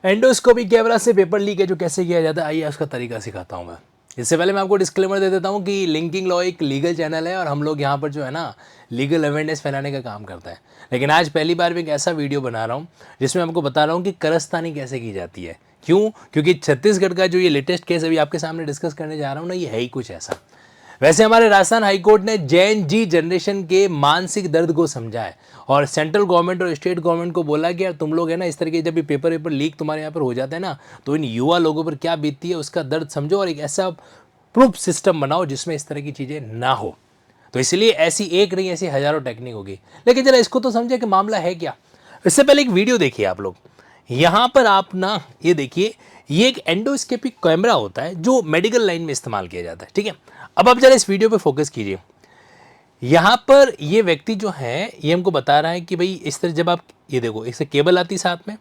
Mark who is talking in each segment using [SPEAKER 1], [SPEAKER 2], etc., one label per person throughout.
[SPEAKER 1] Endoscopy camera से paper leak है जो कैसे किया जाता है, आइए उसका तरीका सिखाता हूँ मैं। इससे पहले मैं आपको डिस्क्लेमर दे देता हूँ कि लिंकिंग लॉ एक लीगल चैनल है और हम लोग यहाँ पर जो है ना लीगल अवेयरनेस फैलाने का काम करता है। लेकिन आज पहली बार मैं एक ऐसा वीडियो बना रहा हूँ जिसमें आपको बता रहा हूँ कि कारस्तानी कैसे की जाती है। क्यों? क्योंकि छत्तीसगढ़ का जो ये लेटेस्ट केस अभी आपके सामने डिस्कस करने जा रहा हूँ ना, ये है ही कुछ ऐसा। वैसे हमारे राजस्थान हाईकोर्ट ने जैन जी जनरेशन के मानसिक दर्द को समझा है और सेंट्रल गवर्नमेंट और स्टेट गवर्नमेंट को बोला कि यार तुम लोग है ना इस तरह के जब भी पेपर लीक तुम्हारे यहाँ पर हो जाता है ना, तो इन युवा लोगों पर क्या बीतती है उसका दर्द समझो और एक ऐसा प्रूफ सिस्टम बनाओ जिसमें इस तरह की चीज़ें ना हो। तो इसलिए ऐसी एक नहीं ऐसी हजारों टेक्निक होगी। लेकिन जरा इसको तो समझे कि मामला है क्या। इससे पहले एक वीडियो देखिए आप लोग। यहाँ पर आप ना ये देखिए, ये एक एंडोस्कोपिक कैमरा होता है जो मेडिकल लाइन में इस्तेमाल किया जाता है। ठीक है, अब आप जरा इस वीडियो पे फोकस कीजिए। यहाँ पर ये व्यक्ति जो है ये हमको बता रहा है कि भाई इस तरह जब आप ये देखो, इससे केबल आती साथ में,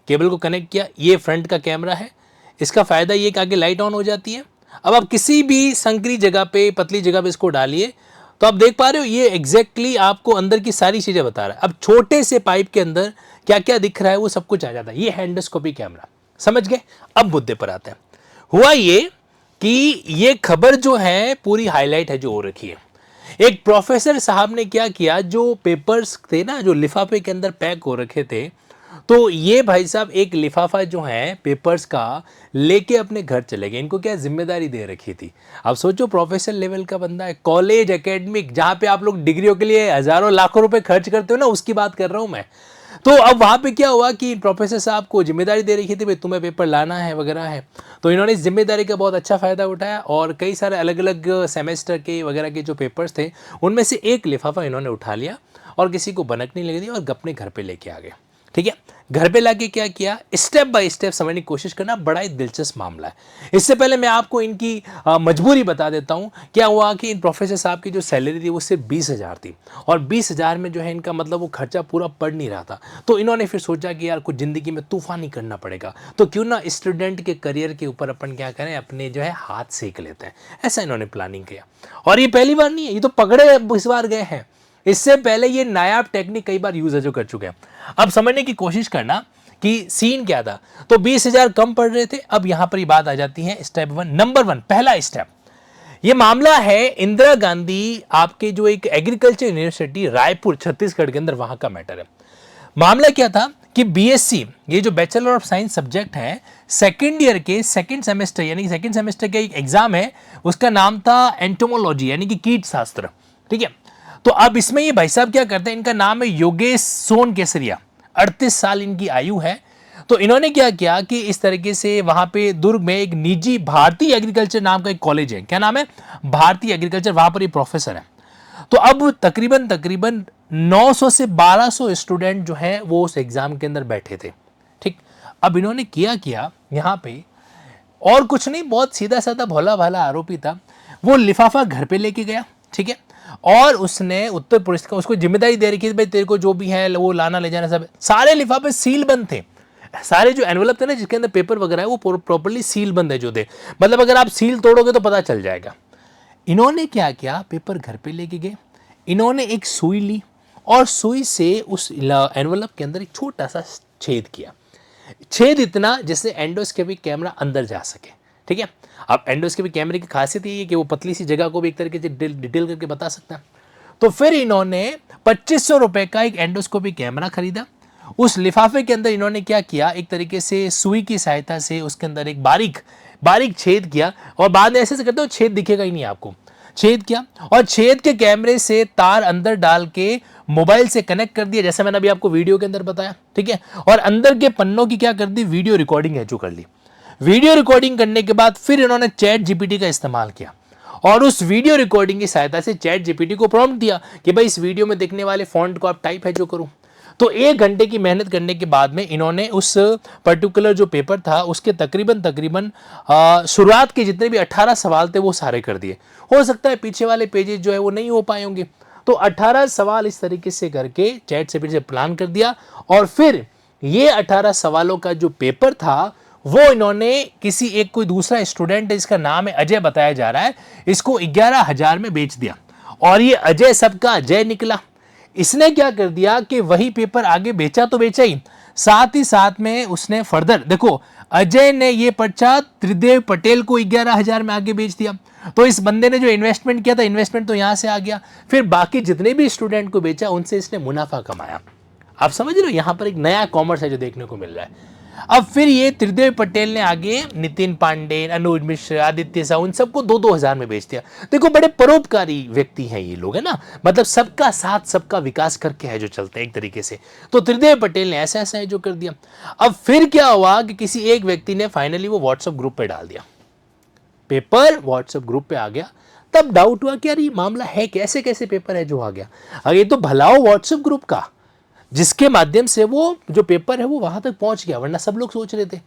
[SPEAKER 1] केबल को कनेक्ट किया, ये फ्रंट का कैमरा है। इसका फ़ायदा ये कि आगे लाइट ऑन हो जाती है। अब आप किसी भी संकरी जगह पे, पतली जगह पे इसको डालिए तो आप देख पा रहे हो ये एग्जैक्टली आपको अंदर की सारी चीज़ें बता रहा है। अब छोटे से पाइप के अंदर क्या क्या दिख रहा है वो सब कुछ आ जाता है। ये एंडोस्कोपिक कैमरा, समझ गए। अब मुद्दे पर आते हैं। हुआ ये कि ये खबर जो है पूरी हाईलाइट है जो हो रखी है। एक प्रोफेसर साहब ने क्या किया, जो पेपर्स थे ना जो लिफाफे के अंदर पैक हो रखे थे, तो ये भाई साहब एक लिफाफा जो है पेपर्स का लेके अपने घर चले गए। इनको क्या जिम्मेदारी दे रखी थी। अब सोचो प्रोफेसर लेवल का बंदा है, कॉलेज एकेडमिक जहाँ पे आप लोग डिग्रियों के लिए हजारों लाखों रुपए खर्च करते हो ना, उसकी बात कर रहा हूँ मैं। तो अब वहाँ पे क्या हुआ कि प्रोफेसर साहब को जिम्मेदारी दे रखी थी भाई तुम्हें पेपर लाना है वगैरह है। तो इन्होंने इस जिम्मेदारी का बहुत अच्छा फ़ायदा उठाया और कई सारे अलग अलग सेमेस्टर के वगैरह के जो पेपर्स थे उनमें से एक लिफाफा इन्होंने उठा लिया और किसी को भनक नहीं लग दी और अपने घर पे लेके आ गए। ठीक है, घर पे लाके क्या किया, स्टेप बाय स्टेप समझने की कोशिश करना, बड़ा ही दिलचस्प मामला है। इससे पहले मैं आपको इनकी मजबूरी बता देता हूँ। क्या हुआ कि इन प्रोफेसर साहब की जो सैलरी थी वो सिर्फ 20,000 थी और 20,000 में जो है इनका मतलब वो खर्चा पूरा पड़ नहीं रहा था। तो इन्होंने फिर सोचा कि यार कुछ ज़िंदगी में तूफान ही करना पड़ेगा, तो क्यों ना स्टूडेंट के करियर के ऊपर अपन क्या करें, अपने जो है हाथ सेक लेते हैं। ऐसा इन्होंने प्लानिंग किया और ये पहली बार नहीं है, ये तो पकड़े इस बार गए हैं। इससे पहले ये नायाब टेक्निक कई बार यूज कर चुके हैं। अब समझने की कोशिश करना कि सीन क्या था। तो 20,000 कम पड़ रहे थे। अब यहां पर ये बात आ जाती है स्टेप 1, नंबर 1, पहला स्टेप। ये मामला है इंदिरा गांधी आपके जो एक एग्रीकल्चर यूनिवर्सिटी रायपुर छत्तीसगढ़ के अंदर, वहां का मैटर है। मामला क्या था कि बीएससी ये जो बैचलर ऑफ साइंस सब्जेक्ट है, सेकेंड ईयर के सेकेंड सेमेस्टर यानी कि सेकेंड सेमेस्टर का एक एग्जाम है, उसका नाम था एंटोमोलॉजी यानी कि कीट शास्त्र। ठीक है, तो अब इसमें ये भाई साहब क्या करते हैं, इनका नाम है योगेश सोन केसरिया, 38 साल इनकी आयु है। तो इन्होंने क्या किया कि इस तरीके से वहां पे दुर्ग में एक निजी भारतीय एग्रीकल्चर नाम का एक कॉलेज है, क्या नाम है, भारतीय एग्रीकल्चर, वहां पर ये प्रोफेसर है। तो अब तकरीबन 900 से 1200 स्टूडेंट जो है वो उस एग्जाम के अंदर बैठे थे। ठीक, अब इन्होंने किया यहाँ पे और कुछ नहीं, बहुत सीधा साधा भोला भाला आरोपी था। वो लिफाफा घर पे लेके गया, ठीक है, और उसने उत्तर प्रदेश का उसको जिम्मेदारी दे रखी थी भाई तेरे को जो भी है वो लाना ले जाना सब। सारे लिफाफे सील बंद थे, सारे जो एनवलप थे ना जिसके अंदर पेपर वगैरह है वो प्रॉपर्ली सील बंद है जो थे, मतलब अगर आप सील तोड़ोगे तो पता चल जाएगा। इन्होंने क्या किया, पेपर घर पे लेके गए, इन्होंने एक सुई ली और सुई से उस एनवलप के अंदर एक छोटा सा छेद किया, छेद इतना जिससे एंडोस्कोपिक कैमरा अंदर जा सके। ठीक है, अब एंडोस्कोपिक कैमरे की खासियत ये है कि वो पतली सी जगह को भी एक तरीके से डिटेल करके बता सकता है। तो फिर इन्होंने 2500 रुपए का एक एंडोस्कोपिक कैमरा खरीदा। उस लिफाफे के अंदर इन्होंने क्या किया, एक तरीके से सुई की सहायता से उसके अंदर एक बारीक बारीक छेद किया और बाद में ऐसे करते हो छेद दिखेगा ही नहीं आपको, छेद किया और छेद के कैमरे से तार अंदर डाल के मोबाइल से कनेक्ट कर दिया, जैसे मैंने अभी आपको वीडियो के अंदर बताया। ठीक है, और अंदर के पन्नों की क्या कर दी, वीडियो रिकॉर्डिंग है जो कर ली। वीडियो रिकॉर्डिंग करने के बाद फिर इन्होंने चैट जीपीटी का इस्तेमाल किया और उस वीडियो रिकॉर्डिंग की सहायता से चैट जीपीटी को प्रॉम्प्ट दिया कि भाई इस वीडियो में दिखने वाले फॉन्ट को आप टाइप है जो करूं। तो 1 घंटे की मेहनत करने के बाद में इन्होंने उस पर्टिकुलर जो पेपर था उसके तकरीबन शुरुआत के जितने भी 18 सवाल थे वो सारे कर दिए। हो सकता है पीछे वाले पेजेस जो है वो नहीं हो पाए होंगे, तो 18 सवाल इस तरीके से करके चैट जीपीटी से प्लान कर दिया और फिर ये 18 सवालों का जो पेपर था वो इन्होंने किसी एक कोई दूसरा स्टूडेंट है, इसका नाम है अजय बताया जा रहा है, इसको 11,000 में बेच दिया और ये अजय सबका अजय निकला। इसने क्या कर दिया कि वही पेपर आगे बेचा तो बेचा ही, साथ ही साथ में उसने फर्दर देखो, अजय ने ये पर्चा त्रिदेव पटेल को 11,000 में आगे बेच दिया। तो इस बंदे ने जो इन्वेस्टमेंट किया था, इन्वेस्टमेंट तो यहां से आ गया, फिर बाकी जितने भी स्टूडेंट को बेचा उनसे इसने मुनाफा कमाया। आप समझ रहे हो, यहां पर एक नया कॉमर्स है जो देखने को मिल रहा है। अब फिर ये त्रिदेव पटेल ने आगे नितिन पांडे, अनुज मिश्र, आदित्य साहू, उन सबको 2-2 हजार में बेच दिया। देखो बड़े परोपकारी व्यक्ति हैं ये लोग, है ना, मतलब सबका साथ सबका विकास करके है जो चलते हैं एक तरीके से। तो त्रिदेव पटेल ने ऐसा ऐसा है जो कर दिया। अब फिर क्या हुआ कि किसी एक व्यक्ति ने फाइनली वो व्हाट्सएप ग्रुप पे डाल दिया, पेपर व्हाट्सएप ग्रुप पे आ गया। तब डाउट हुआ कि यार ये मामला है कैसे, कैसे पेपर है जो आ गया। अगर ये तो भलाओ व्हाट्सएप ग्रुप का, जिसके माध्यम से वो जो पेपर है वो वहां तक पहुंच गया, वरना सब लोग सोच रहे थे।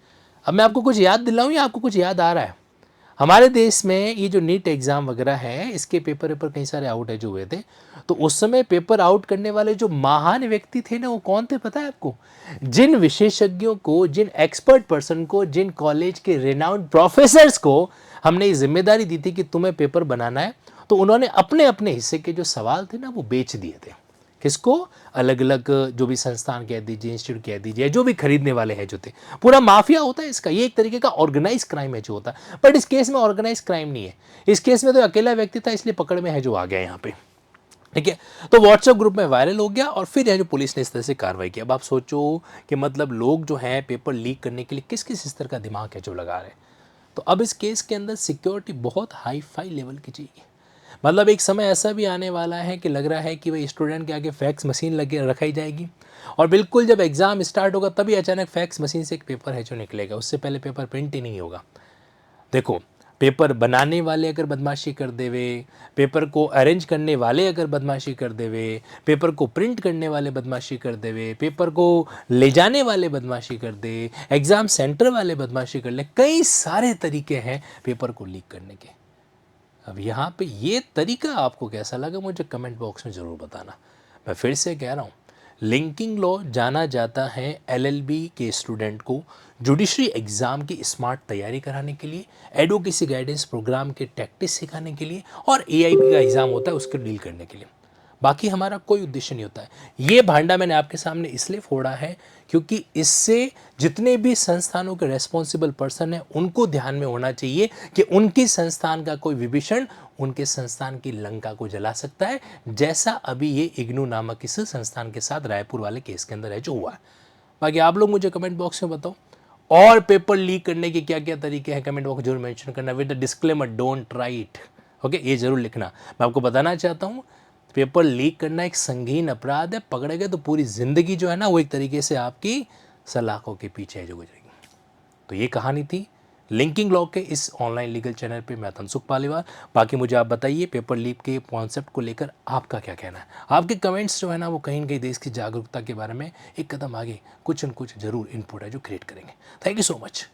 [SPEAKER 1] अब मैं आपको कुछ याद दिलाऊं या आपको कुछ याद आ रहा है? हमारे देश में ये जो नीट एग्जाम वगैरह है, इसके पेपर कई सारे आउट है जो हुए थे। तो उस समय पेपर आउट करने वाले जो महान व्यक्ति थे ना, वो कौन थे पता है आपको? जिन विशेषज्ञों को, जिन एक्सपर्ट पर्सन को, जिन कॉलेज के रेनाउंड प्रोफेसर्स को हमने ये जिम्मेदारी दी थी कि तुम्हें पेपर बनाना है, तो उन्होंने अपने अपने हिस्से के जो सवाल थे ना वो बेच दिए थे। किसको? अलग अलग जो भी संस्थान कह दीजिए, इंस्टीट्यूट कह दीजिए, जो भी खरीदने वाले हैं जो थे। पूरा माफिया होता है इसका, ये एक तरीके का ऑर्गेनाइज क्राइम है जो होता है। बट इस केस में ऑर्गेनाइज क्राइम नहीं है, इस केस में तो अकेला व्यक्ति था इसलिए पकड़ में है जो आ गया यहाँ पे। ठीक है, तो व्हाट्सएप ग्रुप में वायरल हो गया और फिर जो पुलिस ने इस तरह से कार्रवाई की। अब आप सोचो कि मतलब लोग जो हैं पेपर लीक करने के लिए किस किस स्तर का दिमाग है जो लगा रहे हैं। तो अब इस केस के अंदर सिक्योरिटी बहुत हाई फाई लेवल की चाहिए। मतलब एक समय ऐसा भी आने वाला है कि लग रहा है कि भाई स्टूडेंट के आगे फैक्स मशीन लगे रखाई जाएगी, और बिल्कुल जब एग्ज़ाम स्टार्ट होगा तभी अचानक फैक्स मशीन से एक पेपर है जो निकलेगा, उससे पहले पेपर प्रिंट ही नहीं होगा। देखो, पेपर बनाने वाले अगर बदमाशी कर देवे, पेपर को अरेंज करने वाले अगर बदमाशी कर देवे, पेपर को प्रिंट करने वाले बदमाशी कर देवे, पेपर को ले जाने वाले बदमाशी कर दे, एग्ज़ाम सेंटर वाले बदमाशी कर ले, कई सारे तरीके हैं पेपर को लीक करने के। अब यहाँ पे ये तरीका आपको कैसा लगा मुझे कमेंट बॉक्स में ज़रूर बताना। मैं फिर से कह रहा हूँ, लिंकिंग लॉ जाना जाता है एलएलबी के स्टूडेंट को जुडिशरी एग्ज़ाम की स्मार्ट तैयारी कराने के लिए, एडवोकेसी गाइडेंस प्रोग्राम के टैक्टिस सिखाने के लिए, और एआईपी का एग्ज़ाम होता है उसको डील करने के लिए। बाकी हमारा कोई उद्देश्य नहीं होता है। ये भांडा मैंने आपके सामने इसलिए फोड़ा है क्योंकि इससे जितने भी संस्थानों के रेस्पॉन्सिबल पर्सन हैं उनको ध्यान में होना चाहिए कि उनकी संस्थान का कोई विभीषण उनके संस्थान की लंका को जला सकता है, जैसा अभी ये इग्नू नामक इस संस्थान के साथ रायपुर वाले केस के अंदर है जो हुआ है। बाकी आप लोग मुझे कमेंट बॉक्स में बताओ और पेपर लीक करने के क्या क्या तरीके हैं, कमेंट बॉक्स जरूर मेंशन करना with the disclaimer don't try it. Okay, ये जरूर लिखना। मैं आपको बताना चाहता हूँ, पेपर लीक करना एक संगीन अपराध है, पकड़े गए तो पूरी ज़िंदगी जो है ना वो एक तरीके से आपकी सलाखों के पीछे जो गुजरेगी। तो ये कहानी थी लिंकिंग लॉ के इस ऑनलाइन लीगल चैनल पे। मैं तनसुख पालीवाल। बाकी मुझे आप बताइए पेपर लीक के कॉन्सेप्ट को लेकर आपका क्या कहना है। आपके कमेंट्स जो है ना वो कहीं न कहीं देश की जागरूकता के बारे में एक कदम आगे कुछ न कुछ जरूर इनपुट है जो क्रिएट करेंगे। Thank you so much.